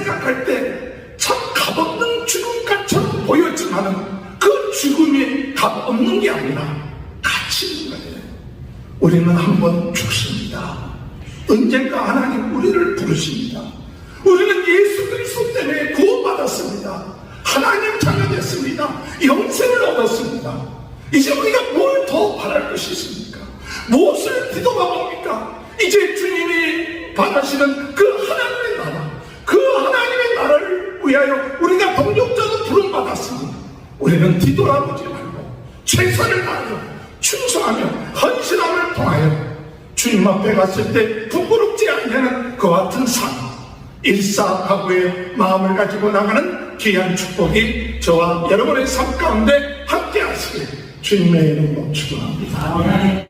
생각할 때 참 값없는 죽음같처럼 보였지만은 그 죽음이 값없는 게 아니라 가치 있는 거예요. 우리는 한번 죽습니다. 언젠가 하나님 우리를 부르십니다. 우리는 예수 그리스도 때문에 구원받았습니다. 하나님 자녀 됐습니다. 영생을 얻었습니다. 이제 우리가 뭘 더 바랄 것이 있습니까? 무엇을 기도합니까? 이제 주님이 바라시는 그 하나님의 나라, 그 하나님의 나라를 위하여 우리가 동력자로 부름받았습니다. 우리는 뒤돌아보지 말고 최선을 다하여 충성하며 헌신함을 통하여 주님 앞에 갔을 때 부끄럽지 않냐는 그와 같은 삶, 일사각오의 마음을 가지고 나가는 귀한 축복이 저와 여러분의 삶 가운데 함께 하시길 주님의 이름으로 축원합니다.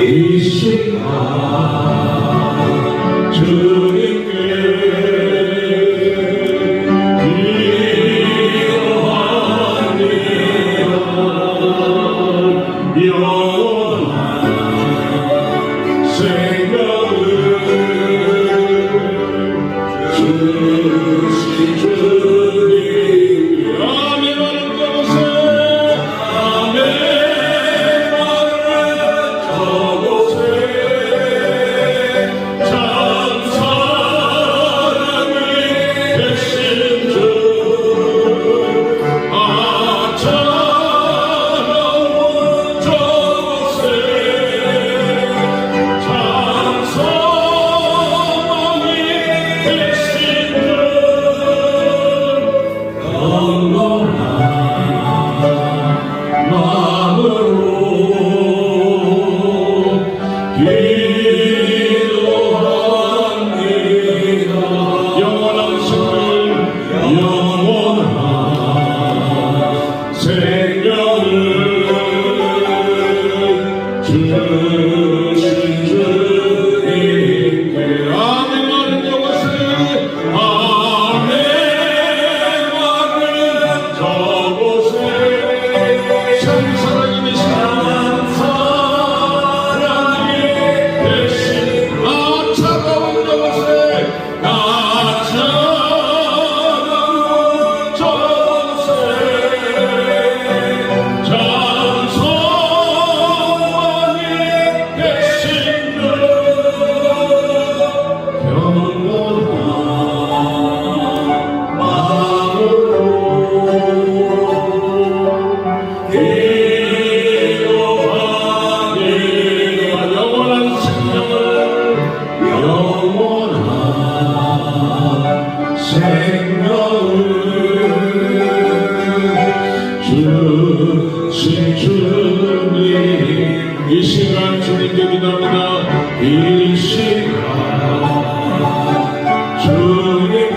이 시간 주님께 기도합니다. 영원한 생명을 주신 주님께 아멘하는 것에 아멘. 이 시간 주님께 기도합니다. 이 시간 주님께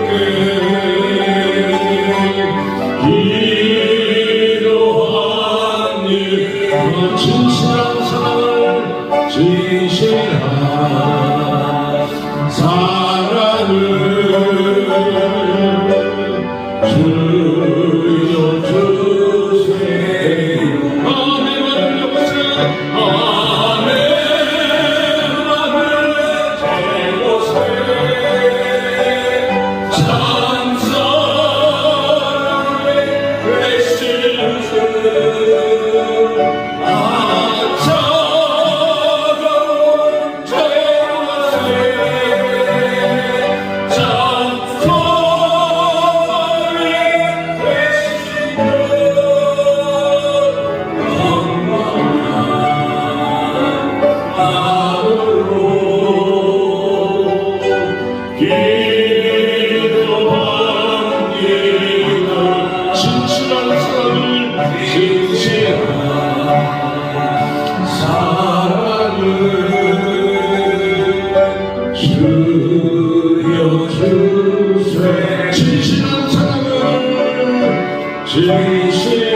기도합니다. 진실한 사랑을 진실한 사랑을 주여 주세요. 진실한 사랑을 진실한 사랑을 주여 주세요.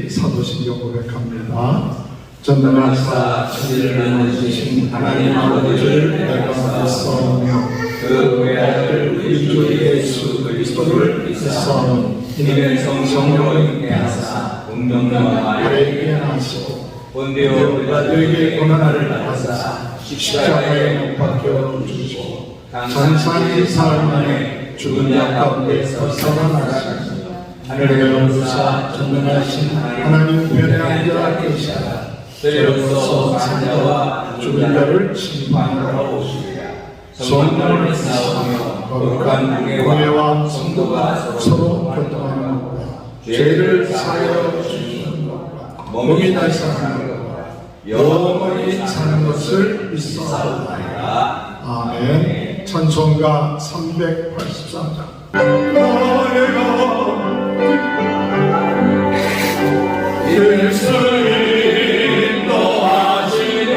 사도신경 고백합니다. 전능하사 천지를 만드신 하나님 아버지를 내가 믿사오며 그 외아들 우리 주 예수 그리스도를 믿사오며 이는 성령으로 인하사 운명과 아래에 하시고 본디오 빌라도에게 고난을 받으사 십자가에 못 박혀 죽으시고 장사의 사흘 만에 죽은 자 가운데서 살아나시니 하늘에 오르사 전능하신 하나님 편에 앉아 계시다가 때로서 산자와 죽은 자를 심판하러 오시리라. 성령을 싸우며 거룩한 교회와 성도가 서로 교통하는 것과 죄를 사하여 주시는 것과 몸이 다시 사는 것과 영원히 사는 것을 믿사옵나이다. 아멘. 찬송가 383장. 예수님 노하시네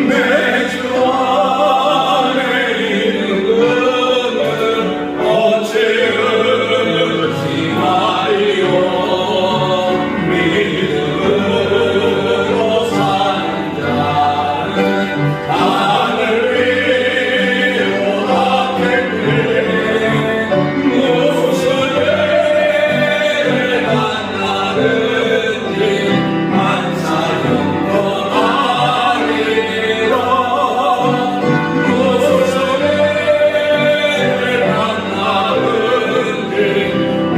내 주 안에 있는 그는 어찌하리요 믿음으로 사는 자는 하늘 위로 닿겠네 무슨 죄를 만나든지 만사형도 아니라 무슨 죄를 만나든지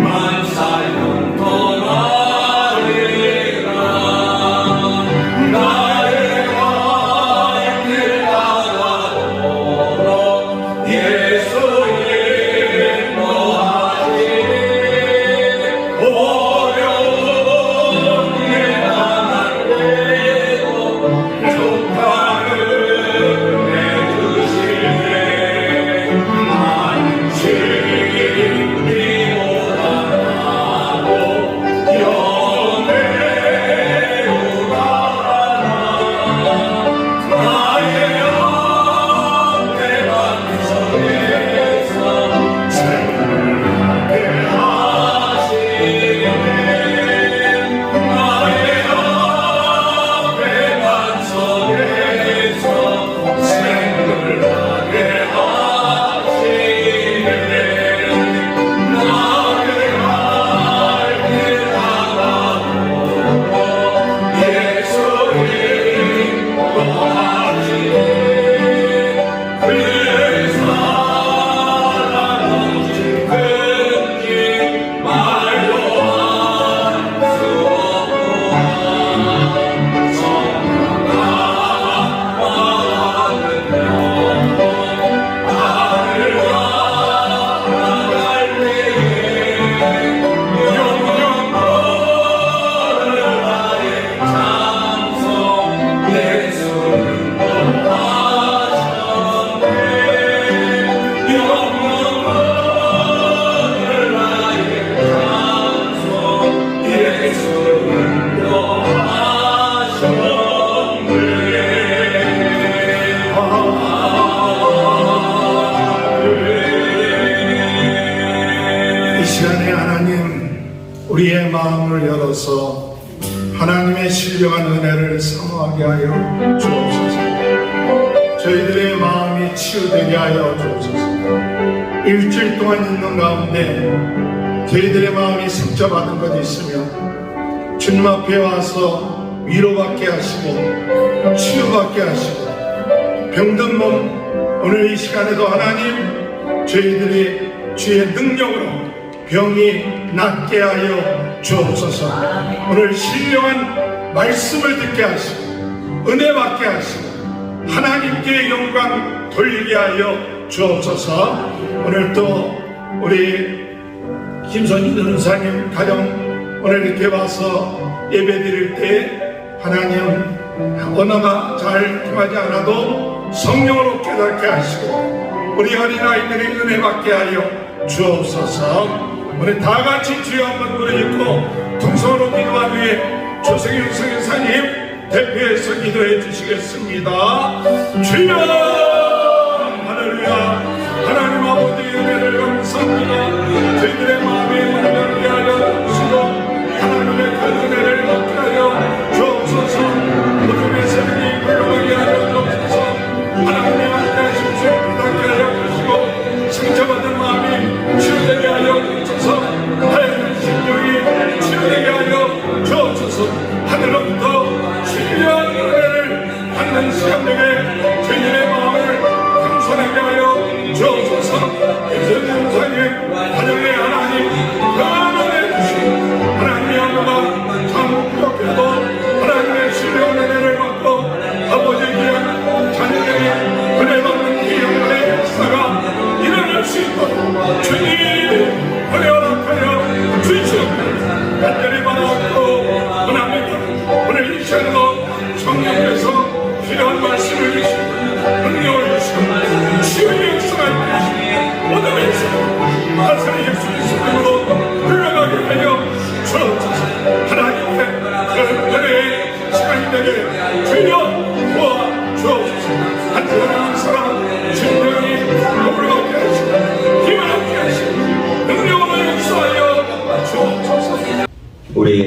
만사형도 아니라 나의 갈길 나가도록 예수님 노하시니 어려운 일 당할 때도 족하는 내주시네 만신이 오라나고 영매우라나 나의 앞에 반석에서 생각게 하시네 나의 앞에 반석에서 생각나게 하시네 나의 갈길 나가도록 예수님 노하시네 그의 사랑 없이 끊지 말로 할수 없구나 성령아 마음은 영원 하늘과 나갈 때에 영영거를 나의 장성 예수님 노하셨네 영영거를 나의 장성 예수님 노하셨네 이 시간에 하나님 우리의 마음을 열어서 하나님의 신령한 은혜를 사모하게 하여 주옵소서. 저희들의 마음이 치유되게 하여 주옵소서. 일주일 동안 있는 가운데 저희들의 마음이 상처받은 것이 있으면 주님 앞에 와서 위로받게 하시고 치유받게 하시고 병든 몸 오늘 이 시간에도 하나님 저희들이 주의 능력으로 병이 낫게 하여 주옵소서. 오늘 신령한 말씀을 듣게 하시고 은혜 받게 하시고 하나님께 영광 돌리게 하여 주옵소서. 오늘 또 우리 김선희 은사님 가정 오늘 이렇게 와서 예배 드릴 때 하나님 언어가 잘 통하지 않아도 성령으로 깨닫게 하시고 우리 어린아이들이 은혜 받게 하여 주옵소서. 우리 다 같이 주여 한번 부르짖고 통성으로 기도한 후에 조성윤 성교사님 대표해서 기도해 주시겠습니다. 주여 할렐루야. 하나님 아버지의 은혜를 감사합니다. 저희들의 마음에 은혜를 위하여 주시고 하나님의 그 은혜를 받게 하여 주옵소서. 어둠의 세력이 물러가게 하여 주옵소서. 하나님의 함께하심을 부탁게 하여 주시고 상처받은 마음이 치유되게 하여 주옵소서. 주옵소서. 하늘로부터 신비한 은혜를 받는 시간 되게 저희들의 마음을 겸손하게 하여 주옵소서. 이전 영상에 가정의 하나님 변화해 주신 하나님의 아버가 참 부족해도 하나님의 신뢰의 은혜를 받고 아버지의 귀한 자녀에게 은혜 받는 기업의 역사가 일어날 수 있도록 주님이 은혜 허락하여 주시옵소서. 간절히 바라옵고 원합니다. 오늘 이 시간에도 성령께서 필요한 말씀을 주시고 능력을 주시고 치유의 역사가 주시고 모든 일상 나사렛 예수 그리스도로 흘러가게 하여 주옵소서. 하나님의 그 은혜의 시간이 되게 주여 도와 주옵소서. 한사람 사람 심령이 노력하게 하시고 기만하게 하시고 능력으로 역사하여 주옵소서. 우리의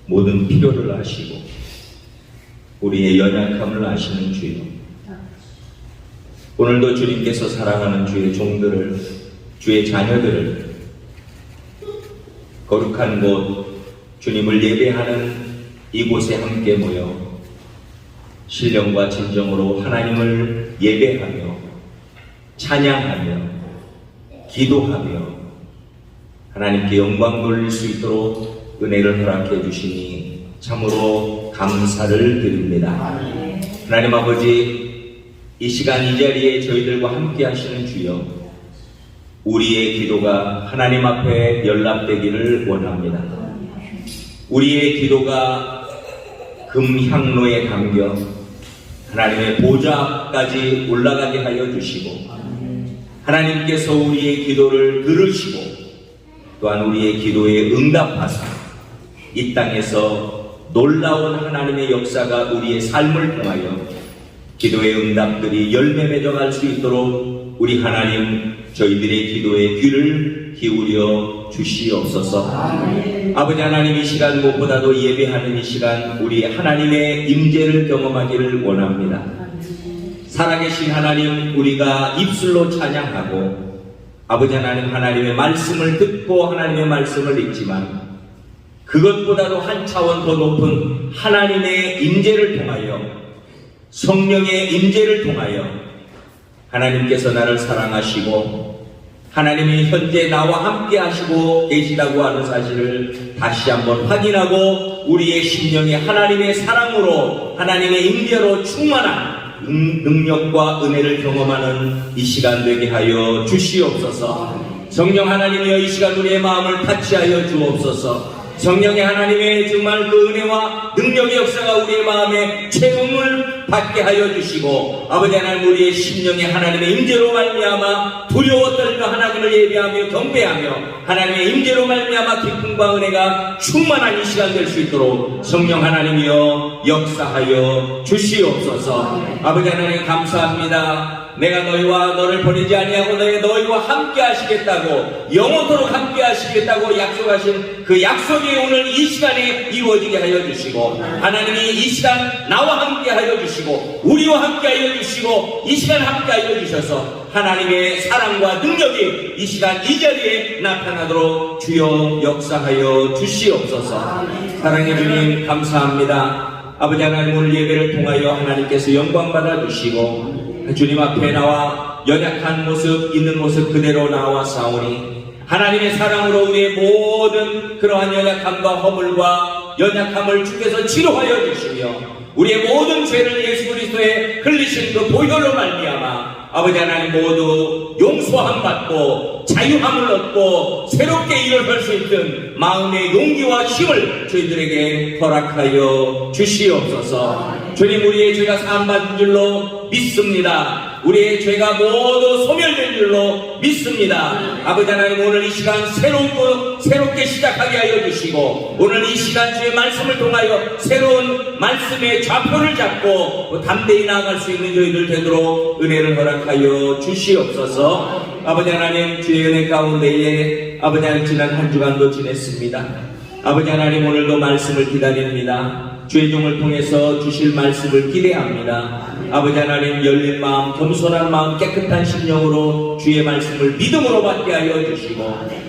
모든 필요를 아시고 우리의 연약함을 아시는 주여, 오늘도 주님께서 사랑하는 주의 종들을, 주의 자녀들을 거룩한 곳 주님을 예배하는 이곳에 함께 모여 신령과 진정으로 하나님을 예배하며 찬양하며 기도하며 하나님께 영광 돌릴 수 있도록 은혜를 허락해 주시니 참으로 감사를 드립니다. 하나님 아버지, 이 시간 이 자리에 저희들과 함께 하시는 주여, 우리의 기도가 하나님 앞에 연락되기를 원합니다. 우리의 기도가 금향로에 담겨 하나님의 보좌 앞까지 올라가게 하여 주시고, 하나님께서 우리의 기도를 들으시고 또한 우리의 기도에 응답하사 이 땅에서 놀라운 하나님의 역사가 우리의 삶을 통하여 기도의 응답들이 열매 맺어갈 수 있도록 우리 하나님 저희들의 기도에 귀를 기울여 주시옵소서. 아버지 하나님, 이 시간 무엇보다도 예배하는 이 시간 우리 하나님의 임재를 경험하기를 원합니다. 살아계신 하나님, 우리가 입술로 찬양하고 아버지 하나님, 하나님의 말씀을 듣고 하나님의 말씀을 읽지만 그것보다도 한 차원 더 높은 하나님의 임재를 통하여, 성령의 임재를 통하여 하나님께서 나를 사랑하시고 하나님이 현재 나와 함께 하시고 계시다고 하는 사실을 다시 한번 확인하고 우리의 심령에 하나님의 사랑으로 하나님의 임재로 충만한 능력과 은혜를 경험하는 이 시간 되게 하여 주시옵소서. 성령 하나님이여, 이 시간 우리의 마음을 타치하여 주옵소서. 성령의 하나님의 정말 그 은혜와 능력의 역사가 우리의 마음에 체험을 받게 하여 주시고, 아버지 하나님, 우리의 심령에 하나님의 임재로 말미암아 두려워 떨며 하나님을 예배하며 경배하며 하나님의 임재로 말미암아 기쁨과 은혜가 충만한 이 시간 될 수 있도록 성령 하나님이여 역사하여 주시옵소서. 아버지 하나님, 감사합니다. 내가 너희와 너를 버리지 아니하고 너희와 함께 하시겠다고, 영원토록 함께 하시겠다고 약속하신 그 약속이 오늘 이 시간에 이루어지게 하여 주시고, 하나님이 이 시간 나와 함께 하여 주시고 우리와 함께 하여 주시고 이 시간 함께 하여 주셔서 하나님의 사랑과 능력이 이 시간 이 자리에 나타나도록 주여 역사하여 주시옵소서. 사랑해 주님, 감사합니다. 아버지 하나님, 오늘 예배를 통하여 하나님께서 영광 받아 주시고 주님 앞에 나와 연약한 모습, 있는 모습 그대로 나와 싸우니 하나님의 사랑으로 우리의 모든 그러한 연약함과 허물과 연약함을 주께서 치료하여 주시며 우리의 모든 죄를 예수 그리스도의 흘리신 그 보혈로 말미암아 아버지 하나님 모두 용서함 받고 자유함을 얻고 새롭게 일을 할 수 있는 마음의 용기와 힘을 저희들에게 허락하여 주시옵소서. 주님, 우리의 죄가 사함받은 줄로 믿습니다. 우리의 죄가 모두 소멸된 줄로 믿습니다. 아버지 하나님, 오늘 이 시간 새롭게 시작하게 하여 주시고 오늘 이 시간 주의 말씀을 통하여 새로운 말씀의 좌표를 잡고 담대히 나아갈 수 있는 저희들 되도록 은혜를 허락하여 주시옵소서. 아버지 하나님, 주의 은혜 가운데에 아버지 하나님 지난 한 주간도 지냈습니다. 아버지 하나님, 오늘도 말씀을 기다립니다. 주의 종을 통해서 주실 말씀을 기대합니다. 아버지 하나님, 열린 마음, 겸손한 마음, 깨끗한 심령으로 주의 말씀을 믿음으로 받게 하여 주시고,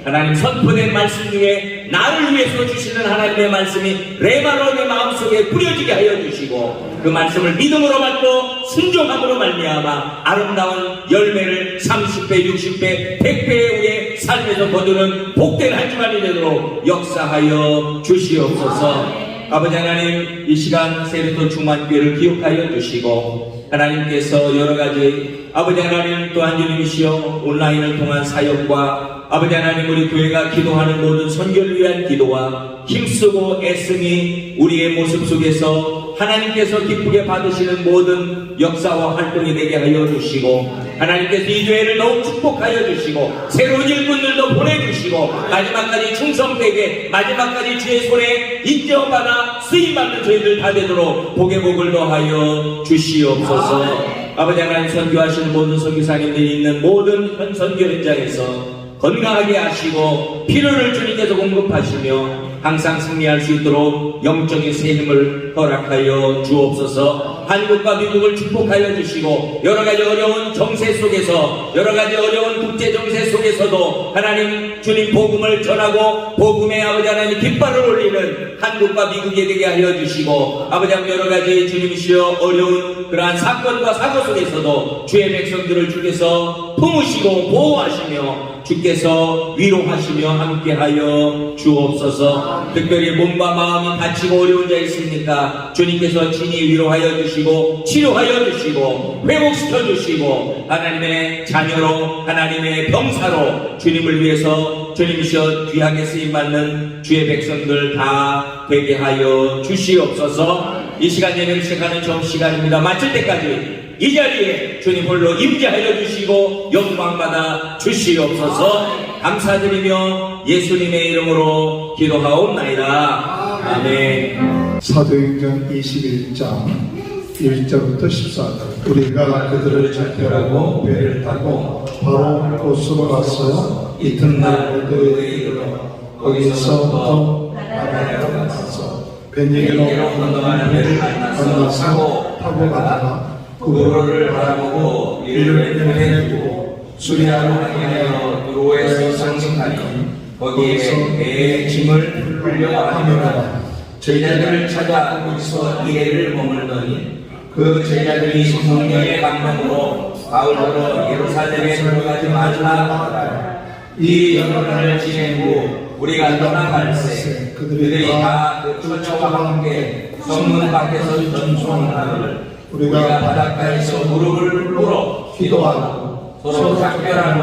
하나님 선포된 말씀 중에 나를 위해서 주시는 하나님의 말씀이 레마로 내 마음속에 뿌려지게 하여 주시고, 그 말씀을 믿음으로 받고 순종함으로 말미암아 아름다운 열매를 30배, 60배, 100배의 우리의 삶에서 거두는 복된 한 주간이 되도록 역사하여 주시옵소서. 아버지 하나님, 이 시간 세르토 중만교회를 기억하여 주시고, 하나님께서 여러가지 아버지 하나님 또한 주님이시여 온라인을 통한 사역과 아버지 하나님 우리 교회가 기도하는 모든 선교를 위한 기도와 힘쓰고 애씀이 우리의 모습 속에서 하나님께서 기쁘게 받으시는 모든 역사와 활동이 되게 하여 주시고, 하나님께서 이 교회를 더욱 축복하여 주시고 새로운 일꾼들도 보내주시고 마지막까지 충성되게 마지막까지 주의 손에 인정받아 쓰임받는 저희들 다 되도록 복의 복을 더하여 주시옵소서. 아버지 하나님, 선교하시는 모든 선교사님들이 있는 모든 현 선교 현장에서 건강하게 하시고 필요를 주님께서 공급하시며 항상 승리할 수 있도록 영적인 새 힘을 허락하여 주옵소서. 한국과 미국을 축복하여 주시고 여러가지 어려운 정세 속에서 여러가지 어려운 국제 정세 속에서도 하나님 주님 복음을 전하고 복음의 아버지 하나님 깃발을 올리는 한국과 미국이 되게 하여 주시고, 아버지 하나님 여러가지 주님이시여 어려운 그러한 사건과 사고 속에서도 주의 백성들을 주께서 품으시고 보호하시며 주께서 위로하시며 함께하여 주옵소서. 특별히 몸과 마음이 다치고 어려운 자 있습니까? 주님께서 친히 위로하여 주시고 치료하여 주시고 회복시켜 주시고 하나님의 자녀로 하나님의 병사로 주님을 위해서 주님이시여 귀하게 쓰임받는 주의 백성들 다 되게 하여 주시옵소서. 이 시간 예배를 시작하는 점시간입니다. 마칠 때까지 이 자리에 주님 홀로 임재하여 주시고 영광받아 주시옵소서. 감사드리며 예수님의 이름으로 기도하옵나이다. 아멘. 사도행전 21장 1절부터 14절. 우리가 그들을 절대하고 배를 타고 바로 곳으로 가서 이튿날 그들에 이르러 거기서부터 바다로 가서 베니게로 건너가는 배를 만나서 타고 가다가 구로를 바라보고 이를 내두고 수리아로 향하여 두로에서 상승하니 거기에 배의 짐을 풀려 하느라 제자들을 찾아 거기서 이해를 머물더니 그 제자들이 성령의 감동으로 바울로 예루살렘에 들어가지 말라. 이 여론을 지낸 후 우리가 떠나갈새 그들이 다 그 처와 함께 성문 밖에서 전송하기를 우리가 바닷가에서 무릎을 꿇어 기도하고 서로 작별한 후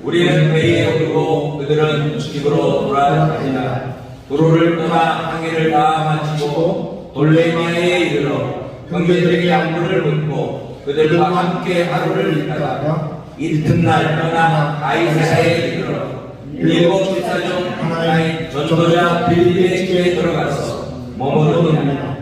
우리는 배에 오르고 그들은 집으로 돌아가니라. 도로를 떠나 항해를 다 마치고 돌레미아에 이르러 형제들에게 안부를 묻고 그들과 함께 하루를 있다가 이튿날 떠나 아이사에 이르러 일곱 집사 중 하나인 전도자 빌립의 집에 들어가서 머무르느니라.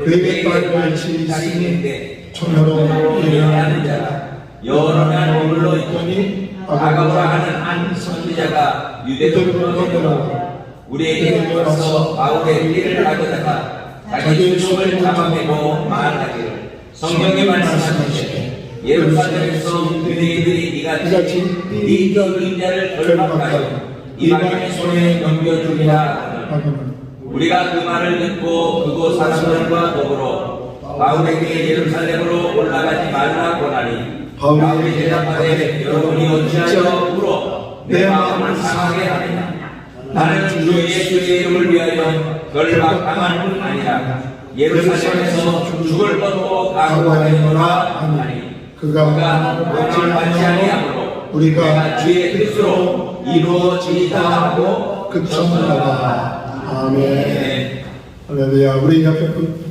그에게 딸같이 있으니 처녀로 예언하는 자가 여러 날 머물러 있더니 아가보라 하는 한 선지자가 유대족으로 들어오고 우리에게 와서 바울의 일을 하려다가 자기 숨을 잡아내고 말하기를 성령이 말씀하시되 예루살렘에서 유대인들이 이같이 네 인자를 결박하여 이방인의 손에 넘겨주리라 하거늘 우리가 그 말을 듣고 그곳 사람들과 더불어 바울에게 예루살렘으로 올라가지 말라 권하니 바울이 대답하되 여러분이 어찌하여 울어 내 마음을 상하게 하느냐. 나는 주 예수의 이름을 위하여 결박당할 뿐 아니라 예루살렘에서 죽을 것도 각오하였노라 하니 그가 마음을 받지 아니하므로 우리가 주의 뜻으로 이루어지리다 하고 그쳤노라. 아멘. 할렐루야. 우리 옆에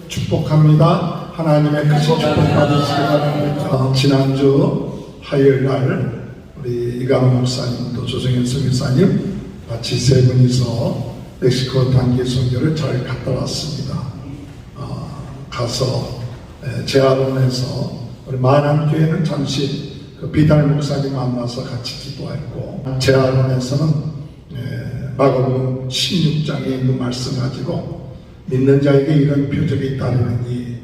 축복합니다. 하나님의 크신 축복 받으시기 바랍니다. 지난주 화요일 날 우리 이강 목사님 또 조정현 선교사님 같이 세 분이서 멕시코 단기 선교를 잘 갔다 왔습니다. 가서 제아론에서 우리 만안교회는 잠시 그 비달 목사님 만나서 같이 기도했고 제아론에서는 마가복음 16장에 있는 말씀 가지고 믿는 자에게 이런 표적이 따르느니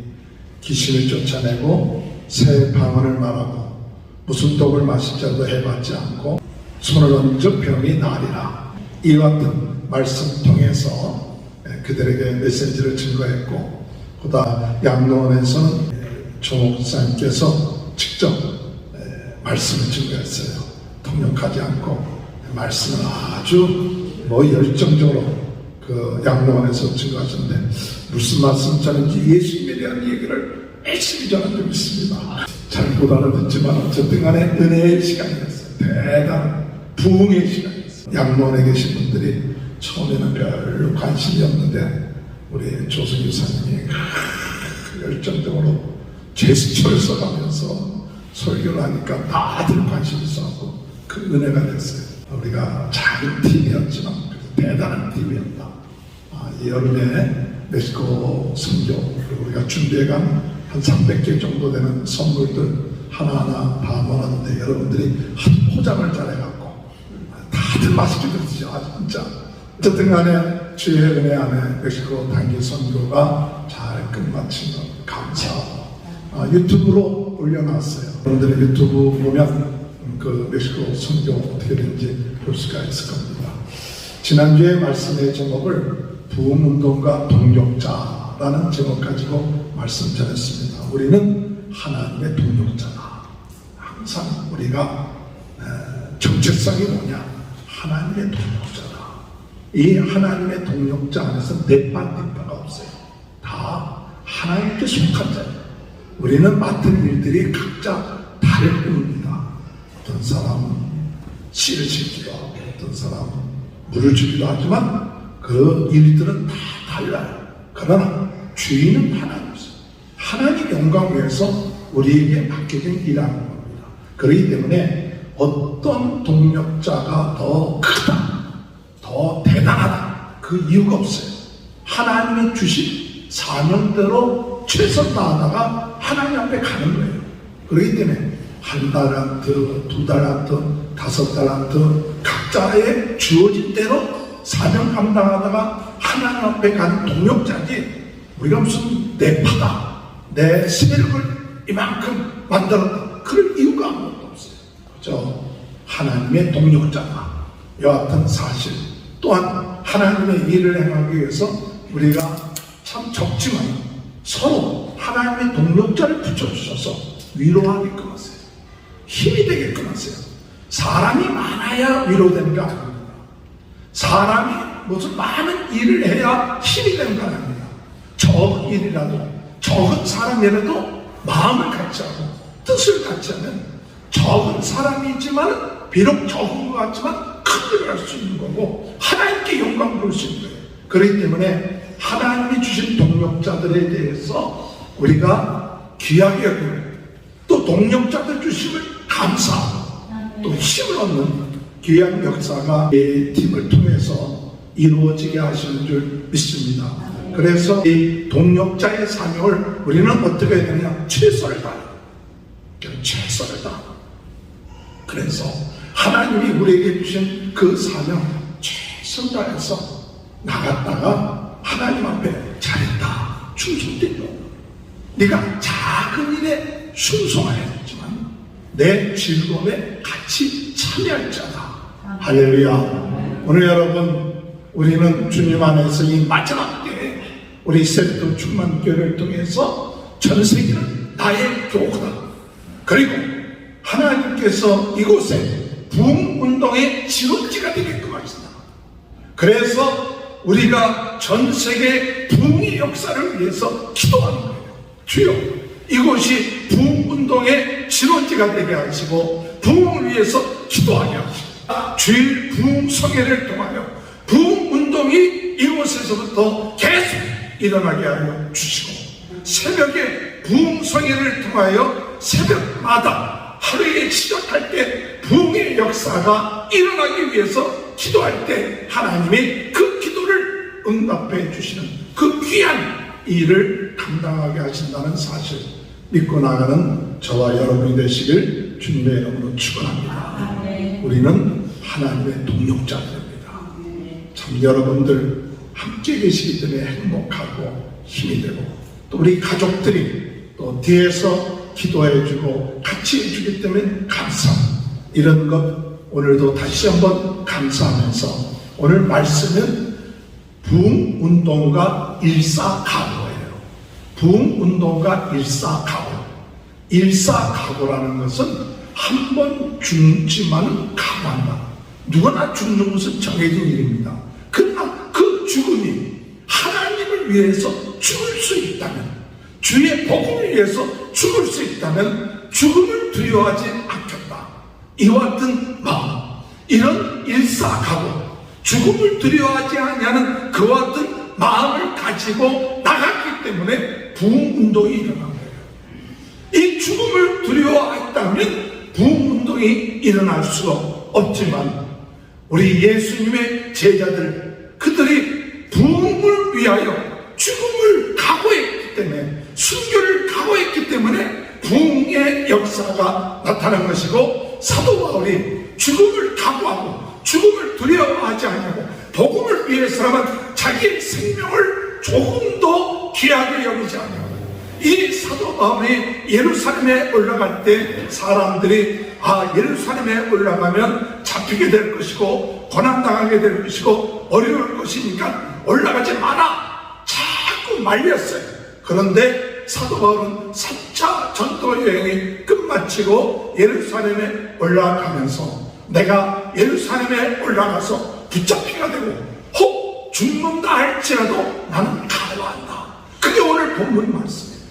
귀신을 쫓아내고 새 방언을 말하고 무슨 독을 마실 자도 해받지 않고 손을 얹어 병이 나으리라. 이와 같은 말씀 통해서 그들에게 메시지를 증거했고, 그다음 양로원에서는 조 목사님께서 직접 말씀을 증거했어요. 통역하지 않고 말씀을 아주 열정적으로 그 양로원에서 증거하셨는데, 무슨 말씀 전인지 예수님에 대한 얘기를 열심히 전한 적이 있습니다. 잘 못 알아듣지만 어쨌든 간에 은혜의 시간이었어요. 대단한 부흥의 시간이었어요. 양로원에 계신 분들이 처음에는 별로 관심이 없는데 우리 조승 유사님이 열정적으로 제스처를 써가면서 설교를 하니까 다들 관심이 있어서 그 은혜가 됐어요. 우리가 작은 팀이었지만 대단한 팀이었다. 이 여름에 멕시코 선교, 그리고 우리가 준비해간 한 300개 정도 되는 선물들 하나하나 다 모았는데 여러분들이 한 포장을 잘해갖고 다들 맛있게 드시죠. 진짜. 어쨌든 간에 주의 은혜 안에 멕시코 단기 선교가 잘 끝마친 것 감사하고 유튜브로 올려놨어요. 여러분들이 유튜브 보면 그 멕시코 선교 어떻게 되는지 볼 수가 있을 겁니다. 지난주에 말씀의 제목을 부흥운동가 동력자라는 제목 가지고 말씀 전했습니다. 우리는 하나님의 동력자다. 항상 우리가 정체성이 뭐냐? 하나님의 동력자다. 이 하나님의 동력자 안에서 내빠가 없어요. 다 하나님께 속한 자예요. 우리는 맡은 일들이 각자 다를 뿐입니다. 어떤 사람은 씨를 심기도 하고 어떤 사람은 물을 주기도 하지만 그 일들은 다 달라요. 그러나 주인은 하나님이세요. 하나님 영광 위해서 우리에게 맡겨진 일하는 겁니다. 그렇기 때문에 어떤 동력자가 더 크다, 더 대단하다, 그 이유가 없어요. 하나님이 주신 사명대로 최선 다하다가 하나님 앞에 가는 거예요. 그렇기 때문에 1달란트, 2달란트, 5달란트 각자의 주어진 대로 사명 감당하다가 하나님 앞에 가는 동력자지, 우리가 무슨 내 파다, 내 세력을 이만큼 만들었다, 그럴 이유가 아무것도 없어요. 그죠? 하나님의 동력자다. 여하튼 사실 또한 하나님의 일을 행하기 위해서 우리가 참 적지만 서로 하나님의 동력자를 붙여주셔서 위로하게끔 하세요. 힘이 되게끔 하세요. 사람이 많아야 위로되는 게 아닙니다. 사람이 무슨 많은 일을 해야 힘이 되는 거 아닙니다. 적은 일이라도, 적은 사람이라도 마음을 같이 하고 뜻을 같이 하면 적은 사람이지만 비록 적은 것 같지만 큰 일을 할 수 있는 거고 하나님께 영광 볼 수 있는 거예요. 그렇기 때문에 하나님이 주신 동력자들에 대해서 우리가 귀하게 여기고 또 동력자들 주심을 감사하고 또 힘을 얻는 귀한 역사가 이 팀을 통해서 이루어지게 하시는 줄 믿습니다. 그래서 이 동력자의 사명을 우리는 어떻게 해야 되냐? 최선을 다해요. 최선을 다해요. 그래서 하나님이 우리에게 주신 그 사명 최선 다해서 나갔다가 하나님 앞에 잘했다, 충성됐다. 네가 작은 일에 순종하였지만 내 즐거움에 같이 참여할 자다. 할렐루야. 오늘 여러분, 우리는 주님 안에서 이 마지막 때에 우리 세례도 충만교회를 통해서 전 세계는 나의 교회다. 그리고 하나님께서 이곳에 부흥운동의 지원지가 되게끔 하신다. 그래서 우리가 전 세계 부흥의 역사를 위해서 기도하는 거예요. 주여, 이곳이 부흥운동의 지원지가 되게 하시고 부흥을 위해서 기도하게 하시고 주일 부흥성회를 통하여 부흥운동이 이곳에서부터 계속 일어나게 하여 주시고 새벽에 부흥성회를 통하여 새벽마다 하루에 시작할 때 부흥의 역사가 일어나기 위해서 기도할 때 하나님이 그 기도를 응답해 주시는 그 귀한 일을 감당하게 하신다는 사실 믿고 나가는 저와 여러분이 되시길 주님의 이름으로 축원합니다. 우리는 하나님의 동력자들입니다. 참 여러분들 함께 계시기 때문에 행복하고 힘이 되고, 또 우리 가족들이 또 뒤에서 기도해주고 같이 해주기 때문에 감사합니다. 이런 것 오늘도 다시 한번 감사하면서, 오늘 말씀은 부흥운동가 일사각오예요. 부흥운동가 일사각오. 일사각오라는 것은 한 번 죽지만 각오한다. 누구나 죽는 것은 정해진 일입니다. 그러나 그 죽음이 하나님을 위해서 죽을 수 있다면, 주의 복음을 위해서 죽을 수 있다면 죽음을 두려워하지 않겠다. 이와 같은 마음, 이런 일사각오, 죽음을 두려워하지 않냐는 그와 같은 마음을 가지고 나갔기 때문에 부흥운동이 일어난 거예요. 이 죽음을 두려워했다면 부흥운동이 일어날 수 없지만, 우리 예수님의 제자들, 그들이 부흥을 위하여 죽음을 각오했기 때문에, 순교를 각오했기 때문에 부흥의 역사가 나타난 것이고, 사도 바울이 죽음을 각오하고 죽음을 두려워하지 않냐고 복음을 위해서라면 자기의 생명을 조금도 귀하게 여기지 않냐고. 이 사도 바울이 예루살렘에 올라갈 때 사람들이 예루살렘에 올라가면 잡히게 될 것이고 고난당하게 될 것이고 어려울 것이니까 올라가지 마라 자꾸 말렸어요. 그런데 사도 바울은 3차 전도 여행이 끝마치고 예루살렘에 올라가면서, 내가 예루살렘에 올라가서 붙잡히가 되고 혹 죽는다 할지라도 나는 각오한다. 그게 오늘 본문 말씀이에요.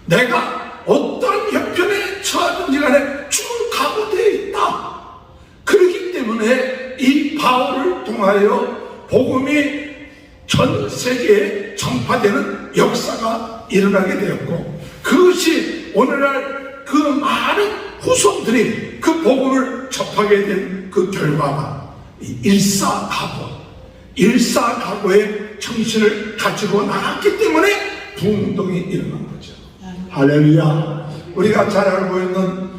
내가 어떤 형편에 처하든지 간에 죽을 각오되어 있다. 그렇기 때문에 이 바울을 통하여 복음이 전 세계에 전파되는 역사가 일어나게 되었고, 그것이 오늘날 그 많은 후손들이 그 복음을 접하게 된 그 결과가 일사각오의 정신을 가지고 나갔기 때문에 부흥운동이 일어난 거죠. 할렐루야. 우리가 잘 알고 있는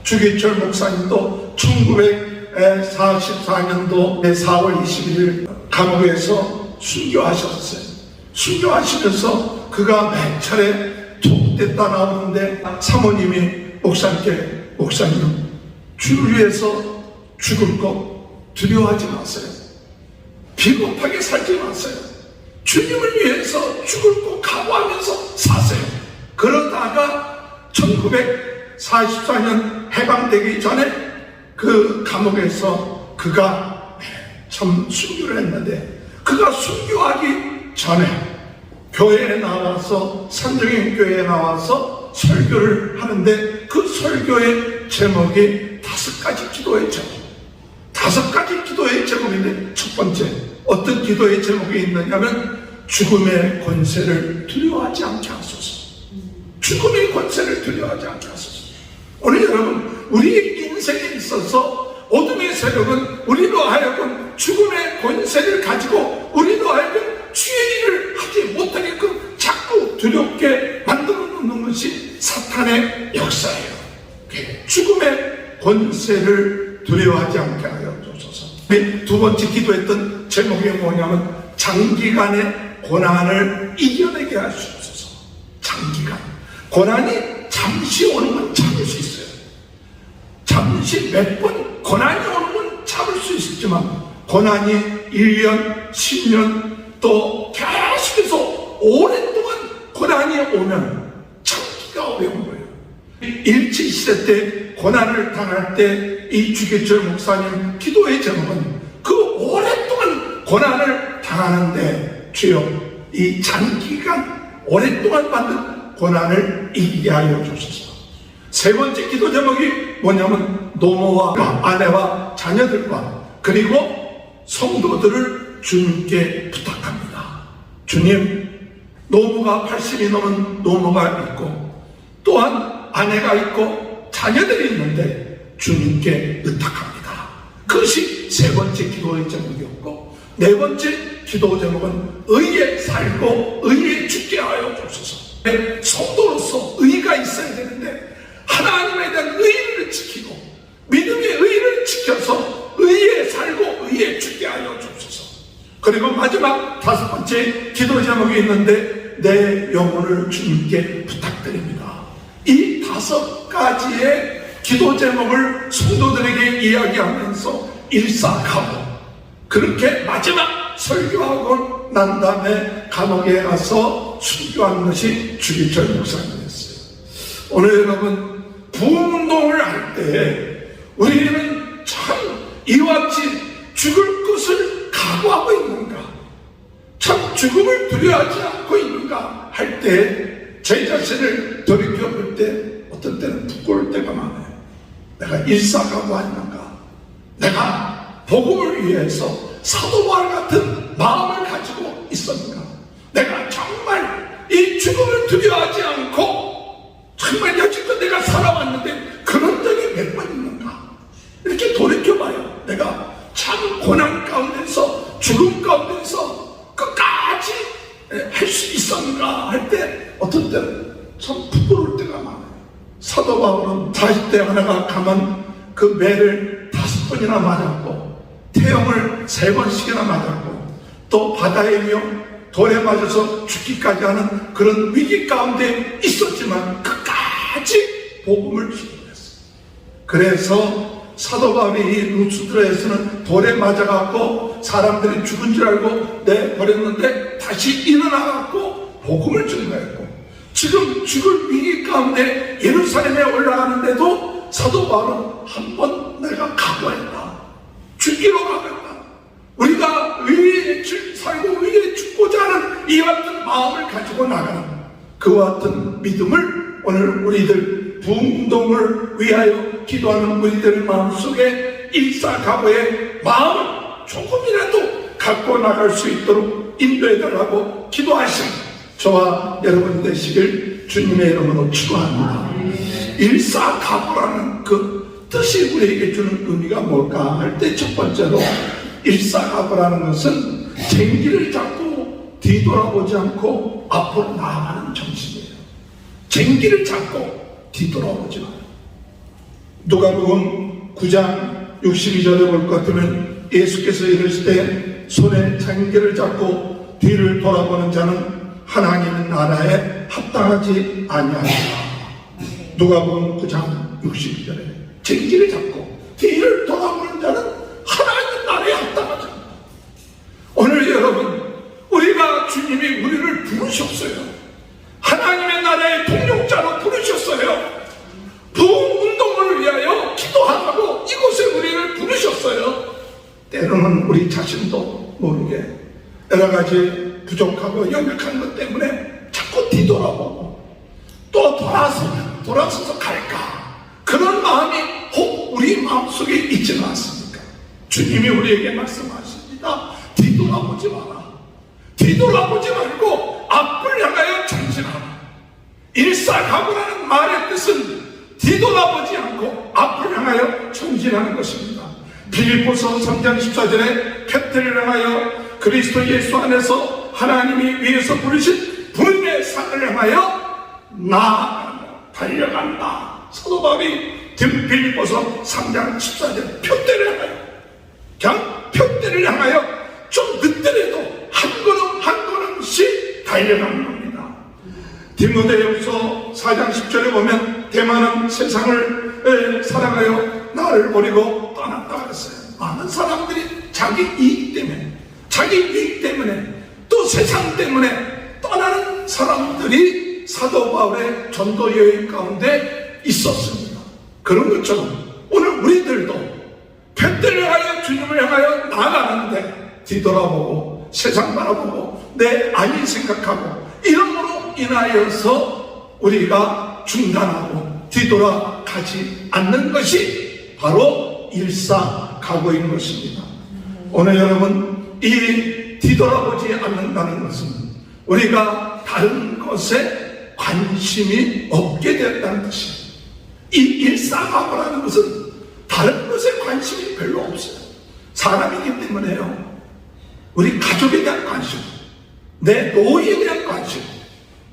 주기철 목사님도 1944년도 4월 21일 감옥에서 순교하셨어요. 순교하시면서 그가 몇 차례 툭됐다 나오는데 사모님이 목사님 주를 위해서 죽을 것 두려워하지 마세요. 비겁하게 살지 마세요. 주님을 위해서 죽을 것 각오하면서 사세요. 그러다가 1944년 해방되기 전에 그 감옥에서 그가 참 순교를 했는데, 그가 순교하기 전에 교회에 나와서, 산정인 교회에 나와서 설교를 하는데, 그 설교의 제목이 5가지 기도의 제목. 5가지 기도의 제목인데, 첫 번째 어떤 기도의 제목이 있느냐면 죽음의 권세를 두려워하지 않게 하소서. 죽음의 권세를 두려워하지 않게 하소서. 오늘 여러분, 우리 인생에 있어서 어둠의 세력은 우리로 하여금 죽음의 권세를 가지고 우리로 하여금 주의 일을 하지 못하게끔 자꾸 두렵게 만들어 놓는 것이 사탄의 역사예요. 죽음의 권세를 두려워하지 않게 하여 주소서. 두 번째 기도했던 제목이 뭐냐면 장기간의 고난을 이겨내게 하시옵소서. 장기간. 고난이 잠시 오는 건 참을 수 있어요. 잠시 몇 번 고난이 오는 건 참을 수 있지만, 고난이 1년, 10년 또 계속해서 오랫동안 고난이 오면 참기가 어려운 거예요. 일제시대 때 고난을 당할 때 이 주기철 목사님 기도의 제목은 그 오랫동안 고난을 당하는데 주여 이 장기간 오랫동안 받는 고난을 이기게 하여 주소서. 세 번째 기도 제목이 뭐냐면 노모와 아내와 자녀들과 그리고 성도들을 주님께 부탁합니다. 주님, 노모가 80이 넘은 노모가 있고 또한 아내가 있고 자녀들이 있는데 주님께 의탁합니다. 그것이 세 번째 기도의 제목이었고, 네 번째 기도 제목은 의에 살고 의에 죽게 하여 주소서. 성도로서 의가 있어야 되는데 하나님에 대한 의를 지키고 믿음의 의를 지켜서 의에 살고 의에 죽게 하여 주소서. 그리고 마지막 5번째 기도 제목이 있는데 내 영혼을 주님께 부탁드립니다. 이 5가지의 기도 제목을 성도들에게 이야기하면서 일사감옥, 그렇게 마지막 설교하고 난 다음에 감옥에 가서 순교한 것이 주기철 목사님이었어요. 오늘 여러분 부흥운동을 할 때 우리는 참 이와 같이 죽을 것을 각오하고 있는가, 참 죽음을 두려워하지 않고 있는가 할 때 제 자신을 돌이켜볼 때 어떤 때는 부끄러울 때가 많아요. 내가 일사각오했는가, 내가 복음을 위해서 사도 바울 같은 마음을 가지고 있었는가, 내가 정말 이 죽음을 두려워하지 않고 정말 여지껏 내가 살아왔는데 그런 적이 몇 번 있는가, 이렇게 돌이켜봐요. 내가 참 고난 가운데서 죽음 가운데서 끝까지 할 수 있었는가 할 때 어떤 때는 참 부끄러울 때가 많아요. 사도 바울은 40대 하나가 가만 그 매를 5번이나 맞았고 태형을 3번씩이나 맞았고 또 바다의 명 돌에 맞아서 죽기까지 하는 그런 위기 가운데 있었지만 끝까지 복음을 전했어요. 그래서 사도 바울이 이 루스드라에서는 돌에 맞아갖고 사람들이 죽은 줄 알고 내버렸는데 다시 일어나갖고 복음을 전가했고, 지금 죽을 위기 가운데 예루살렘에 올라가는데도 사도 바울은 한 번 내가 각오했다, 죽기로 가겠다, 우리가 위에 살고 위에 죽고자 하는 이 같은 마음을 가지고 나가는 그와 같은 믿음을 오늘 우리들 부흥운동을 위하여 기도하는 우리들 마음속에 일사각오의 마음을 조금이라도 갖고 나갈 수 있도록 인도해달라고 기도하신 저와 여러분 되시길 주님의 이름으로 축원합니다. 일사각오라는 그 뜻이 우리에게 주는 의미가 뭘까 할 때 첫 번째로 일사각오라는 것은 쟁기를 잡고 뒤돌아보지 않고 앞으로 나아가는 정신이에요. 쟁기를 잡고 뒤돌아보지 마요. 누가복음 9장 62절에 볼 것 같으면 예수께서 이르실 때 손에 쟁기를 잡고 뒤를 돌아보는 자는 하나님 나라에 합당하지 아니하리라. 누가복음 9장 62절에 쟁기를 잡고 뒤를 돌아보는 자는 하나님 나라에 합당하지 않다. 오늘 여러분 우리가 주님이 우리를 부르셨어요. 하나님의 나라의 동력자로 부르셨어요. 부흥운동을 위하여 기도하라고 이곳에 우리를 부르셨어요. 때로는 우리 자신도 모르게 여러 가지 부족하고 연약한 것 때문에 자꾸 뒤돌아보고 또 돌아서서 갈까, 그런 마음이 혹 우리 마음속에 있지는 않습니까? 주님이 우리에게 말씀하십니다. 뒤돌아보지 마라. 뒤돌아보지 말고 앞을 향하여 전진하라. 일사각오라는 말의 뜻은 뒤돌아보지 않고 앞을 향하여 전진하는 것입니다. 빌립보서 3장 14절에 표대를 향하여 그리스도 예수 안에서 하나님이 위에서 부르신 부름의 산을 향하여 나아간다, 달려간다. 사도 바울이 빌립보서 3장 14절 표대를 향하여, 그냥 표대를 향하여 좀 늦더라도 한 걸음 한 걸음씩 달려가는 겁니다. 디모데후서 4장 10절에 보면 대만은 세상을 사랑하여 나를 버리고 떠났다 그랬어요. 많은 사람들이 자기 이익 때문에, 자기 이익 때문에, 또 세상 때문에 떠나는 사람들이 사도 바울의 전도 여행 가운데 있었습니다. 그런 것처럼 오늘 우리들도 표대를 향하여 주님을 향하여 나아가는데 뒤돌아보고 세상 바라보고 내 아이 생각하고 이름으로 인하여서 우리가 중단하고 뒤돌아가지 않는 것이 바로 일사각오인 것입니다. 오늘 여러분 이 뒤돌아보지 않는다는 것은 우리가 다른 것에 관심이 없게 되었다는 뜻입니다. 이 일사각오라는 것은 다른 것에 관심이 별로 없어요. 사람이기 때문에요. 우리 가족에 대한 관심, 내 노예에 대한 관심,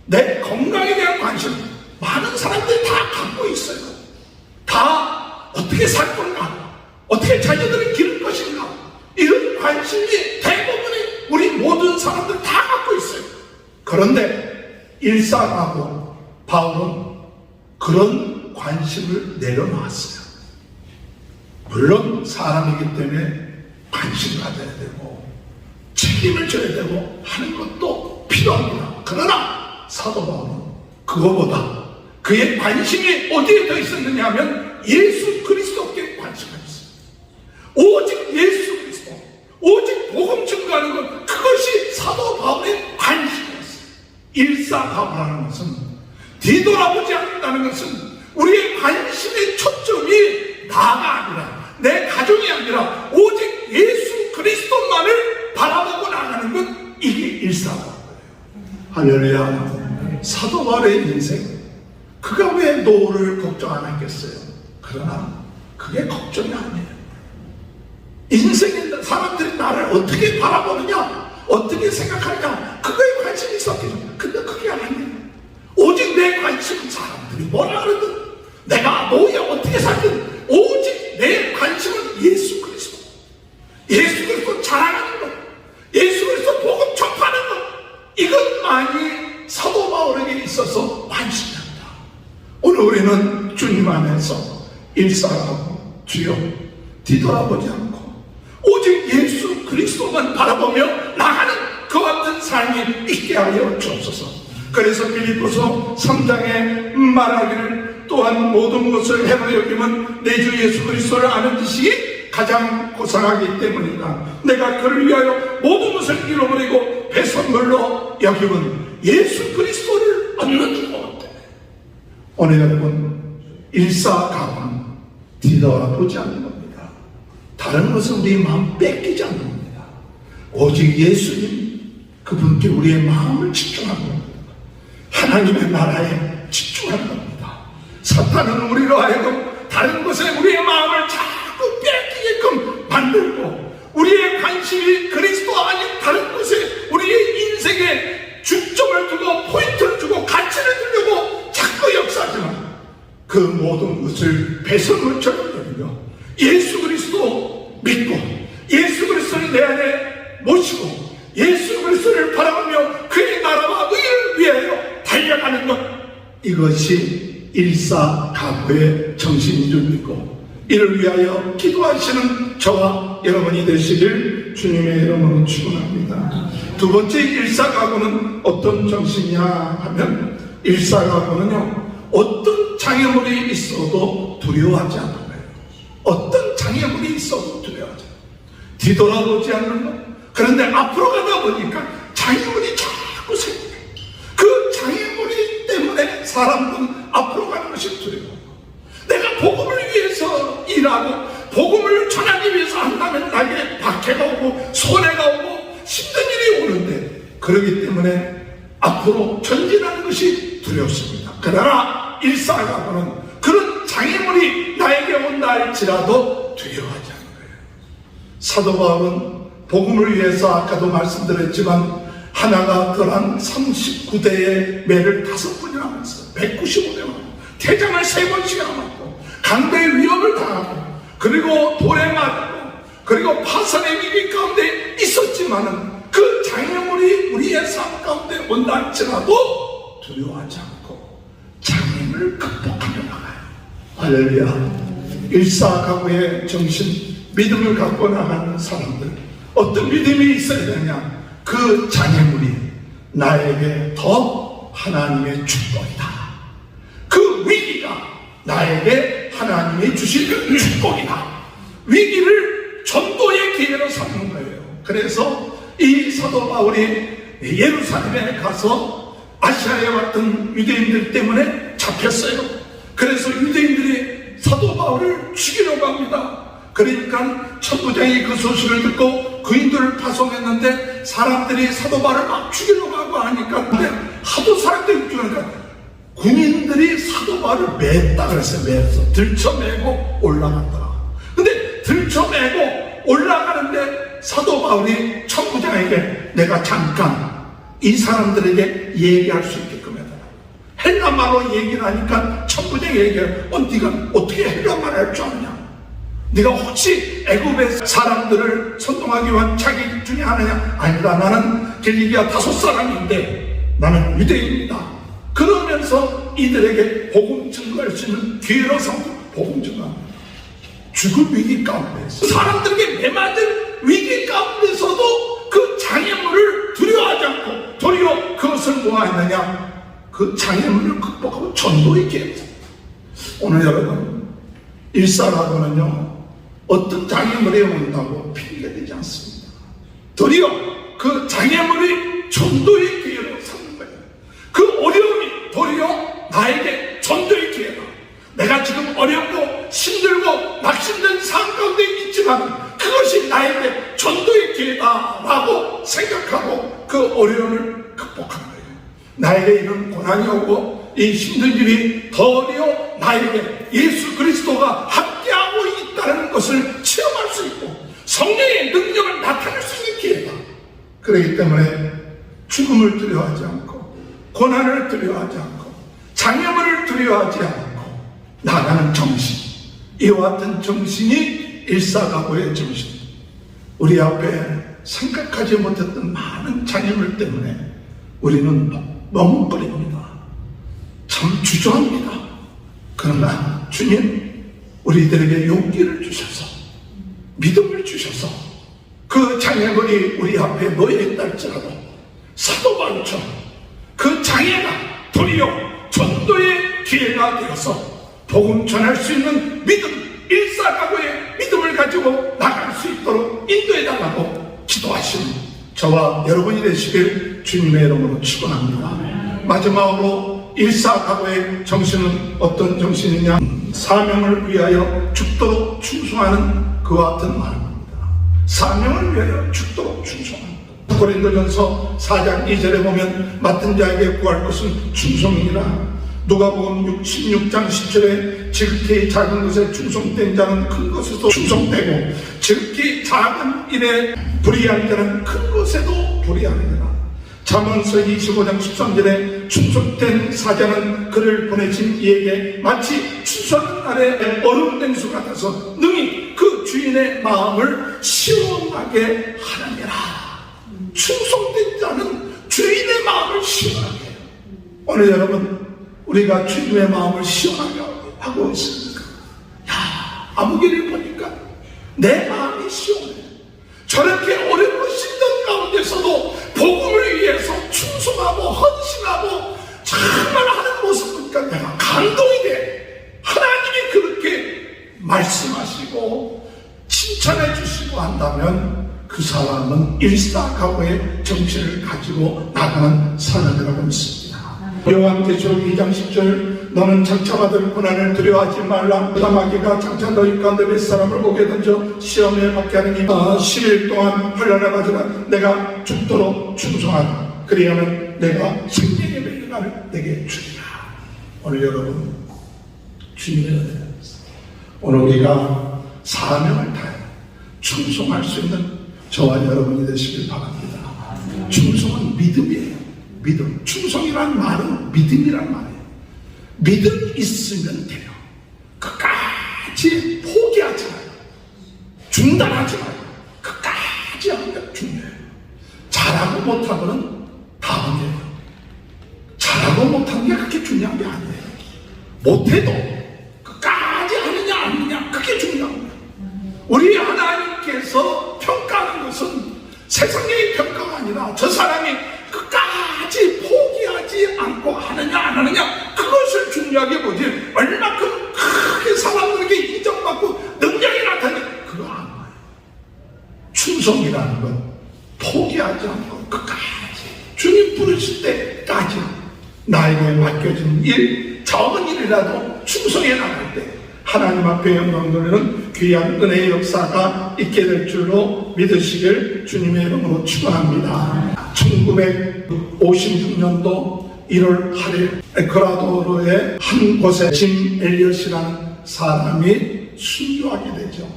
내 건강에 대한 관심, 많은 사람들이 다 갖고 있어요. 다 어떻게 살 건가, 어떻게 자녀들을 기를 것인가, 이런 관심이 대부분이 사람들 다 갖고 있어요. 그런데 일사하고 바울은 그런 관심을 내려놨어요. 물론 사람이기 때문에 관심 가져야 되고 책임을 져야 되고 하는 것도 필요합니다. 그러나 사도 바울은 그거보다 그의 관심이 어디에 더 있었느냐 하면 예수 그리스도께 관심이 있어요. 오직 예수 그리스도, 오직 복음 증거하는 것, 그것이 사도 바울의 관심이었어요. 일사가보라는 것은, 뒤돌아보지 않는다는 것은 우리의 관심의 초점이 나가 아니라, 내 가정이 아니라 오직 예수 그리스도만을 바라보고 나가는 것, 이게 일사가보예요. 할렐루야. 사도 바울의 인생, 그가 왜 노후를 걱정 안 했겠어요? 그러나 그게 걱정이 아니에요. 인생에 사람들이 나를 어떻게 바라보느냐, 어떻게 생각하느냐, 그거에 관심이 있었겠죠. 근데 그게 아니에요. 오직 내 관심은 사람들이 뭐라 그러든, 내가 노후에 어떻게 살든, 오직 내 관심은 예수 그리스도. 예수 그리스도 자랑하는 것, 예수 그리스도 복음 전파하는 것, 이것만이 사도 바울에게 있어서 관심이었다. 오늘 우리는 주님 안에서 일사하고 주여 뒤돌아보지 않고 오직 예수 그리스도만 바라보며 나가는 그와 같은 삶이 있게 하여 주옵소서. 그래서 빌립보서 3장에 말하기를, 또한 모든 것을 해로 여기면 내 주 예수 그리스도를 아는 지식이 가장 고상하기 때문이다. 내가 그를 위하여 모든 것을 잃어버리고 배선물로 여기면 예수 그리스도를 얻는 것. 오늘 여러분, 일사가고는 뒤돌아보지 않는 겁니다. 다른 것은 우리의 마음 뺏기지 않는 겁니다. 오직 예수님, 그분께 우리의 마음을 집중하는 겁니다. 하나님의 나라에 집중하는 겁니다. 사탄은 우리로 하여금 다른 것에 우리의 마음을 자꾸 뺏기게끔 만들고, 우리의 관심이 그리스도 아닌 다른 것에 우리의 인생에 중점을 두고 포인트를 주고 가치를 두려고 자꾸 역사하지만, 그 모든 것을 배설물처럼 여기며 예수 그리스도 믿고 예수 그리스도를 내 안에 모시고 예수 그리스도를 바라보며 그의 나라와 의를 위하여 달려가는 것, 이것이 일사가보의 정신인 줄 믿고 이를 위하여 기도하시는 저와 여러분이 되시길 주님의 이름으로 축원합니다. 두 번째 일사가보는 어떤 정신이냐 하면, 일사가보는요, 어떤 장애물이 있어도 두려워하지 않는 거예요. 어떤 장애물이 있어도 두려워하지 않아요. 뒤돌아보지 않는 것. 그런데 앞으로 가다 보니까 장애물이 자꾸 생겨요. 그 장애물이 때문에 사람들은 앞으로 가는 것이 두려워요. 내가 복음을 위해서 일하고 복음을 전하기 위해서 한다면 나에게 박해가 오고 손해가 오고 힘든 일이 오는데, 그렇기 때문에 앞으로 전진하는 것이 두렵습니다. 그러나 일사가고는 그런 장애물이 나에게 온다 할지라도 두려워하지 않는 거예요. 사도 바울은 복음을 위해서 아까도 말씀드렸지만 하나가 덜한 39대의 매를 5번이나 맞았어요. 195대만. 퇴장을 3번씩이나 맞고 강대 위협을 당하고 그리고 돌에 맞고 그리고 파선의 위기 가운데 있었지만은 그 장애물이 우리의 삶 가운데 온다 할지라도 두려워하지 않고 장애물을 극복하며 나가요. 할렐루야. 일사가고의 정신, 믿음을 갖고 나가는 사람들, 어떤 믿음이 있어야 되냐? 그 장애물이 나에게 더 하나님의 축복이다. 그 위기가 나에게 하나님이 주신 축복이다. 위기를 전도의 기회로 삼는 거예요. 그래서 이 사도 바울이 예루살렘에 가서 아시아에 왔던 유대인들 때문에 잡혔어요. 그래서 유대인들이 사도 바울을 죽이려고 합니다. 그러니까 천부장이 그 소식을 듣고 그인들을 파송했는데 사람들이 사도 바울을 막 죽이려고 하고 하니까, 근데 하도 사람들이 죽으니까 군인들이 사도 바울을 맸다 그랬어요. 맸어. 들쳐매고 올라갔더라. 근데 들쳐매고 올라가는데 사도 바울이 천부장에게 내가 잠깐 이 사람들에게 얘기할 수 있게끔 해달라. 헬라말로 얘기를 하니까 천부장이 얘기해요. 네가 어떻게 헬라말 할 줄 아냐? 네가 혹시 애굽의 사람들을 선동하기 위한 자기 중에 하나냐? 아니다. 나는 길리기아 5사람인데 나는 유대인이다. 그러면서 이들에게 복음 증거할 수 있는 기회로 삼고 복음 증거합니다. 죽을 위기 가운데서 사람들에게 매맞을 위기 가운데서도 그 장애물을 두려워하지 않고 도리어 그것을 뭐하느냐? 그 장애물을 극복하고 전도의 기회를 삼습니다. 오늘 여러분 일사라고는요 어떤 장애물이 온다고 핑계대지 않습니다. 도리어 그 장애물이 전도의 기회로 삼는 거예요. 그 어려움이 도리어 나에게 전도의 기회다. 내가 지금 어렵고 힘들고 낙심된 상황 가운데 있지만 그것이 나에게 전도의 기회다라고 생각하고 그 어려움을 극복하는 거예요. 나에게 이런 고난이 오고 이 힘든 일이 도리어 나에게 예수 그리스도가 함께하고 있다는 것을 체험할 수 있고 성령의 능력을 나타낼 수 있는 기회다. 그렇기 때문에 죽음을 두려워하지 않고 고난을 두려워하지 않고 장애물을 두려워하지 않고 나가는 정신, 이와 같은 정신이 일사가고의 정신. 우리 앞에 생각하지 못했던 많은 장애물 때문에 우리는 머뭇거립니다. 참 주저합니다. 그러나 주님 우리들에게 용기를 주셔서 믿음을 주셔서 그 장애물이 우리 앞에 놓여있다 할지라도 사도 바울처럼 그 장애가 도리어 전도의 기회가 되어서 복음 전할 수 있는 믿음, 일사각오의 믿음을 가지고 나갈 수 있도록 인도해달라고 기도하시는 저와 여러분이 되시길 주님의 이름으로 축원합니다. 마지막으로 일사각오의 정신은 어떤 정신이냐? 사명을 위하여 죽도록 충성하는 그와 같은 말입니다. 사명을 위하여 죽도록 충성하는 것. 고린도전서 4장 2절에 보면 맡은 자에게 구할 것은 충성이니라. 누가복음 16장 10절에 지극히 작은 것에 충성된 자는 큰 것에도 충성되고 지극히 작은 일에 불의한 자는 큰 것에도 불의하느니라. 잠언서 25장 13절에 충성된 사자는 그를 보내신 이에게 마치 추수하는 날에 얼음 냉수 같아서 능히 그 주인의 마음을 시원하게 하느니라. 충성된 자는 주인의 마음을 시원하게 해요. 오늘 여러분 우리가 주님의 마음을 시원하게 하고 있습니까? 야, 아무개를 보니까 내 마음이 시원해. 저렇게 어렵고 힘든 가운데서도 복음을 위해서 충성하고 헌신하고 정말 하는 모습 보니까 내가 감동이 돼. 하나님이 그렇게 말씀하시고 칭찬해 주시고 한다면 그 사람은 일사각오의 정신을 가지고 나가는 사람이라고 믿습니다. 요한계시록 2장 10절 너는 장차받을 고난을 두려워하지 말라. 마귀가 장차 너희 가운데 몇 사람을 오게 던져 시험에 받게 하느니 10일 동안 훈련을 받으라. 내가 죽도록 충성하라. 그리하면 내가 생명의 멸류관을 내게 주리라. 오늘 여러분 주님의 은혜 오늘 우리가 사명을 다해 충성할 수 있는 저와 여러분이 되시길 바랍니다. 충성은 믿음이에요. 믿음. 충성이란 말은 믿음이란 말이에요. 믿음 있으면 돼요. 끝까지 포기하지 마요. 중단하지 마요. 끝까지 하는 게 중요해요. 잘하고 못하고는 다음이에요. 잘하고 못하는 게 그렇게 중요한 게 아니에요. 못해도 끝까지 하느냐 안 하느냐 그게 중요한 거예요. 우리 하나님께서 평가하는 것은 세상의 평가가 아니라 저 사람이 끝까지 포기하지 않고 하느냐 안 하느냐 그것을 중요하게 보지 얼마큼 크게 사람들에게 인정받고 능력이 나타나냐 그거 안 봐요. 충성이라는 건 포기하지 않고 끝까지 주님 부르실 때까지 나에게 맡겨진 일 적은 일이라도 충성해 나갈 때 하나님 앞에 영광 돌리는 귀한 은혜의 역사가 있게 될 줄로 믿으시길 주님의 이름으로 축원합니다. 1956년도 1월 8일 에콰도르의 한 곳에 짐 엘리엇이라는 사람이 순교하게 되죠.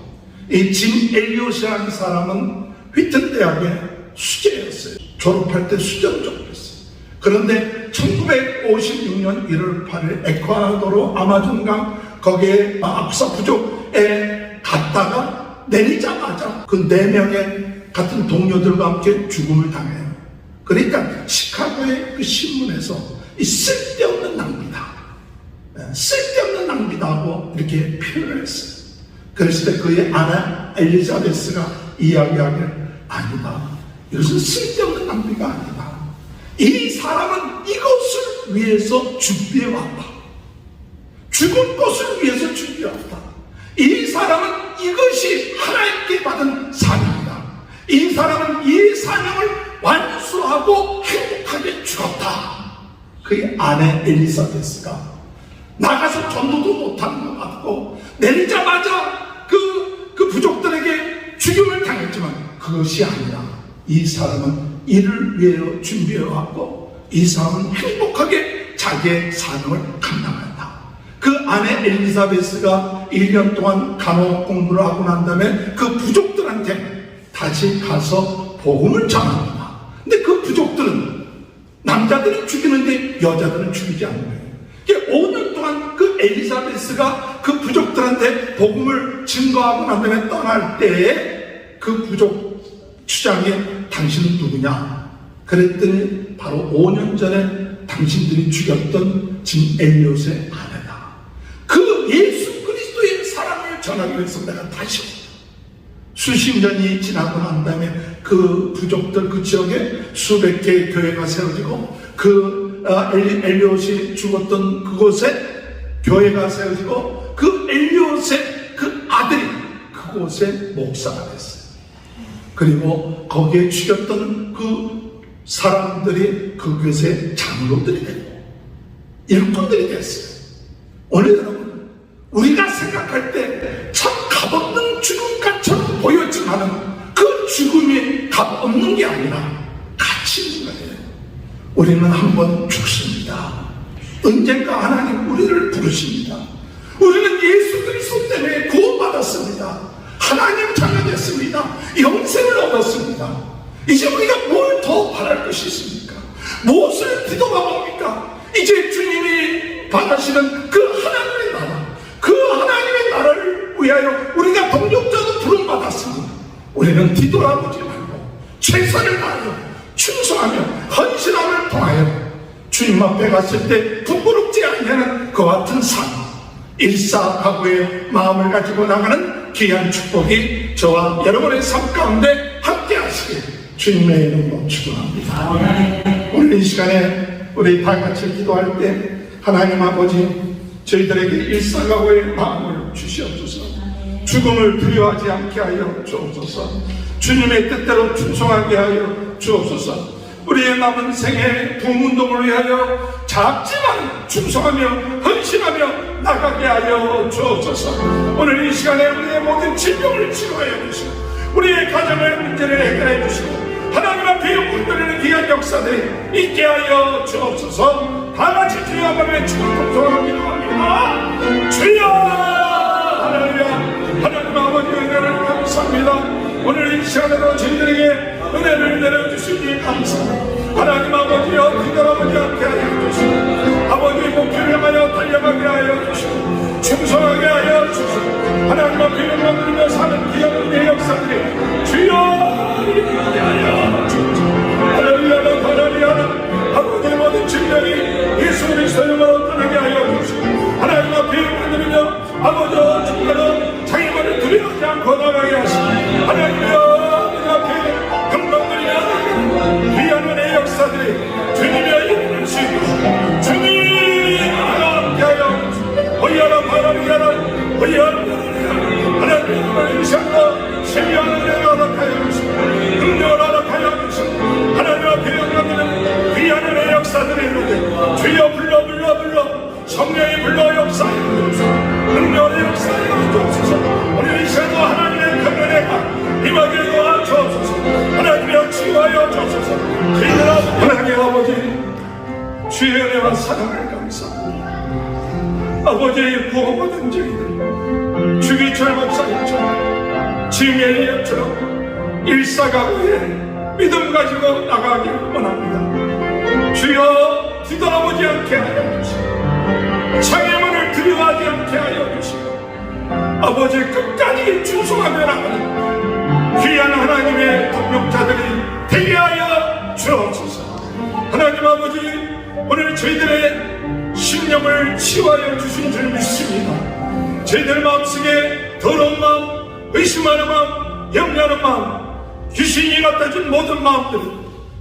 이 짐 엘리엇이라는 사람은 휘튼 대학의 수재였어요. 졸업할 때 수재로 졸업했어요. 그런데 1956년 1월 8일 에콰도르 아마존강 거기에 아쿠사 부족에 갔다가 내리자마자 그 4명의 같은 동료들과 함께 죽음을 당해요. 그러니까 시카고의 그 신문에서 이 쓸데없는 낭비다, 쓸데없는 낭비다 하고 이렇게 표현을 했어요. 그랬을 때 그의 아내 엘리자베스가 이야기하기를 아니다, 이것은 쓸데없는 낭비가 아니다. 이 사람은 이것을 위해서 준비해왔다. 죽을 것을 위해서 준비해왔다. 이 사람은 이것이 하나님께 받은 사명이다. 이 사람은 이 사명을 완수하고 행복하게 죽었다. 그의 아내 엘리사베스가 나가서 전도도 못하는 것 같고 내리자마자 그 부족들에게 죽임을 당했지만 그것이 아니라 이 사람은 이를 위해 준비해왔고 이 사람은 행복하게 자기의 사명을 감당한다. 그 아내 엘리사베스가 1년 동안 간호 공부를 하고 난 다음에 그 부족들한테 다시 가서 복음을 전합니다. 근데 그 부족들은 남자들은 죽이는데 여자들은 죽이지 않는 거예요. 5년 동안 그 엘리사베스가 그 부족들한테 복음을 증거하고 난 다음에 떠날 때에 그 부족 추장이 당신은 누구냐? 그랬더니 바로 5년 전에 당신들이 죽였던 진 엘리옷의 아내다. 그 예수 그리스도의 사랑을 전하기 위해서 내가 다시 온다. 수십 년이 지나고 난 다음에 그 부족들 그 지역에 수백 개의 교회가 세워지고 그 엘리옷이 죽었던 그곳에 교회가 세워지고 그 엘리옷의 그 아들이 그곳에 목사가 됐어요. 그리고 거기에 죽였던 그 사람들이 그곳의 장로들이 되고 일꾼들이 됐어요. 오늘 여러분, 우리가 생각할 때 참 값없는 죽음같처럼 보였지만은 그 죽음이 값없는 게 아니라 가치 있는 거예요. 우리는 한번 죽습니다. 언젠가 하나님 우리를 부르십니다. 우리는 예수 그리스도 때문에 구원받았습니다. 하나님 자녀됐습니다. 영생을 얻었습니다. 이제 우리가 뭘 더 바랄 것이 있습니까? 무엇을 기도하옵니까? 이제 주님이 바라시는 그 하나님의 나라, 그 하나님의 나라를 위하여 우리가 동력자도 부름받았습니다. 우리는 뒤돌아보지 말고 최선을 다하여 충성하며 헌신함을 통하여 주님 앞에 갔을 때 부끄럽지 않냐는 그와 같은 삶, 일사각오의 마음을 가지고 나가는 귀한 축복이 저와 여러분의 삶 가운데 함께 하시길 주님의 이름으로 축원합니다. 오늘 이 시간에 우리 다 같이 기도할 때 하나님 아버지, 저희들에게 일사각오의 마음을 주시옵소서. 죽음을 두려워하지 않게 하여 주옵소서. 주님의 뜻대로 충성하게 하여 주옵소서. 우리의 남은 생애 부문동을 위하여 작지만 충성하며 헌신하며 나가게 하여 주옵소서. 오늘 이 시간에 우리의 모든 질병을 치료하여 주시고 우리의 가정의 문제를 해결해 주시고 하나님 앞에 영혼들의 귀한 역사들이 있게 하여 주옵소서. 다같이 주여 한번 외치고 통성하며 기도합니다. 주여 할렐루야. 하나님 아버지 은혜를 감사합니다. 오늘 이 시간에도 저희들에게 은혜를 내려주시니 감사합니다. 하나님 아버지여 뒤돌아보지 않게 하여 주시고 아버지의 목표를 향하여 달려가게 하여 주시고 충성하게 하여 주시고 하나님 앞에 영광 누리며 사는 귀한 은혜의 역사들이 주여 이루게 하여 주시고 할렐루야 할렐루야. 아버지의 모든 질병이 예수 그리스도 이름으로 떠나게 하여 주시고 하나님 앞에 영광 누리며 아버지여 주께로 자기 말을 두려워하지 않고 나가게 하시고 하나님이여 귀한 은혜의 역사들이 주님의 이름을 쓰고 주님이 함께 하여 오리아라 바라리아라 오리아라 하나님의 이상과 신비한 은혜를 허락하여 주시고 능력을 허락하여 주시고 하나님 앞에 영광하는 귀한 은혜의 역사들이 있는데 주여 불러 성령이 불러 역사하여 주시고 능력의 역사하여 주옵소서. 오늘 이 시간도 하나님의 큰 은혜가 임하게 도와주옵소서. 하나님이여 치유하여 주옵소서. 하나님 아버지 주의 은혜와 사랑을 감사합니다. 아버지의 구원받은 저희들 주기철 목사님처럼 지혜리처럼 일사각오에 믿음 가지고 나가기를 원합니다. 주여 뒤돌아보지 않게 하여 주시고 창의 문을 두려워하지 않게 하여 주시고 아버지 끝까지 충성하며 나가는 귀한 하나님의 동역자들이 되게 하여 주옵소서. 하나님 아버지, 오늘 저희들의 심령을 치유하여 주신 줄 믿습니다. 저희들 마음속에 더러운 마음, 의심하는 마음, 염려하는 마음, 귀신이 갖다 준 모든 마음들은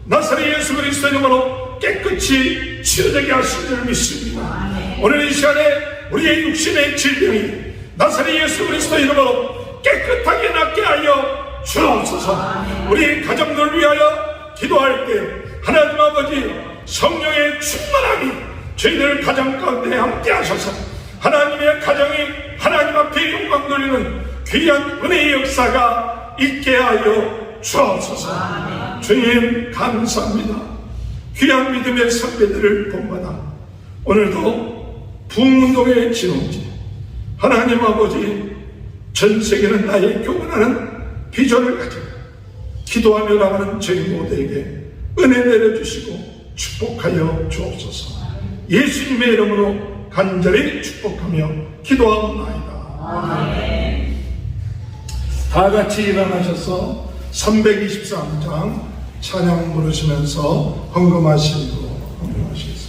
나사렛 예수 그리스도 이름으로 깨끗이 치유되게 하신 줄 믿습니다. 오늘 이 시간에 우리의 육신의 질병이 나사렛 예수 그리스도 이름으로 깨끗하게 낫게 하여 주옵소서. 우리 가정들을 위하여 기도할 때 하나님 아버지 성령의 충만함이 저희들 가정 가운데 함께 하셔서 하나님의 가정이 하나님 앞에 영광 돌리는 귀한 은혜의 역사가 있게 하여 주옵소서. 주님 감사합니다. 귀한 믿음의 선배들을 본받아 오늘도 부흥운동의 진홍지 하나님 아버지 전 세계는 나의 교훈하는 비전을 가지고 기도하며 나가는 저희 모두에게 은혜 내려주시고 축복하여 주옵소서. 예수님의 이름으로 간절히 축복하며 기도하옵나이다. 다 같이 일어나셔서 323장 찬양 부르시면서 헌금하시고 헌금하시겠습니다.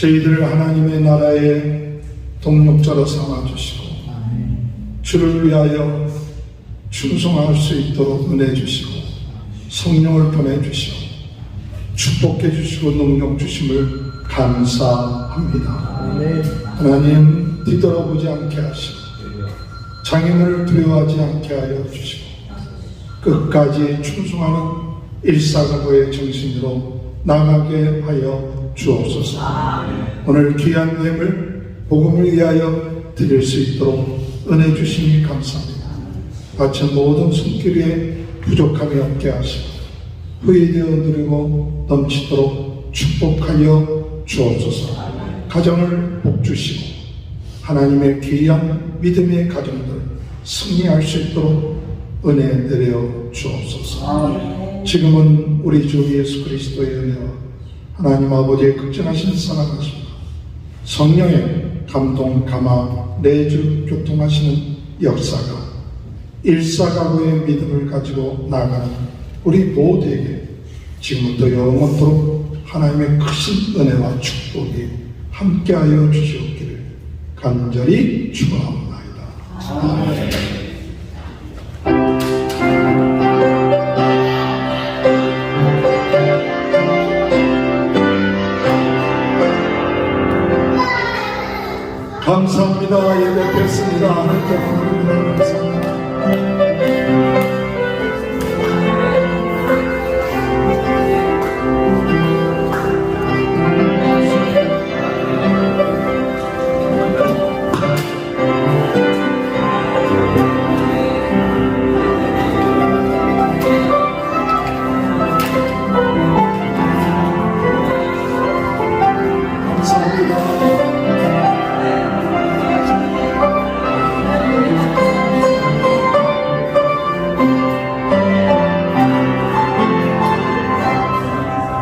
저희들을 하나님의 나라의 동력자로 삼아주시고 주를 위하여 충성할 수 있도록 은혜 주시고 성령을 보내주시고 축복해 주시고 능력 주심을 감사합니다. 하나님 뒤돌아보지 않게 하시고 장애물을 두려워하지 않게 하여 주시고 끝까지 충성하는 일사각오의 정신으로 나가게 하여 주옵소서. 오늘 귀한 예물 복음을 위하여 드릴 수 있도록 은혜 주시니 감사합니다. 바친 모든 손길 위에 부족함이 없게 하시고 후회되어 누리고 넘치도록 축복하여 주옵소서. 가정을 복주시고 하나님의 귀한 믿음의 가정들 승리할 수 있도록 은혜 내려 주옵소서. 지금은 우리 주 예수 그리스도의 은혜와 하나님 아버지의 극진하신 사랑하심과 성령의 감동, 감화, 내주, 교통하시는 역사가 일사각오의 믿음을 가지고 나가는 우리 모두에게 지금부터 영원토록 하나님의 크신 은혜와 축복이 함께하여 주시옵기를 간절히 축원합니다. 아멘. 감사합니다. 예배 뵙습니다. 하나님께 감사합니다. 감사합니다.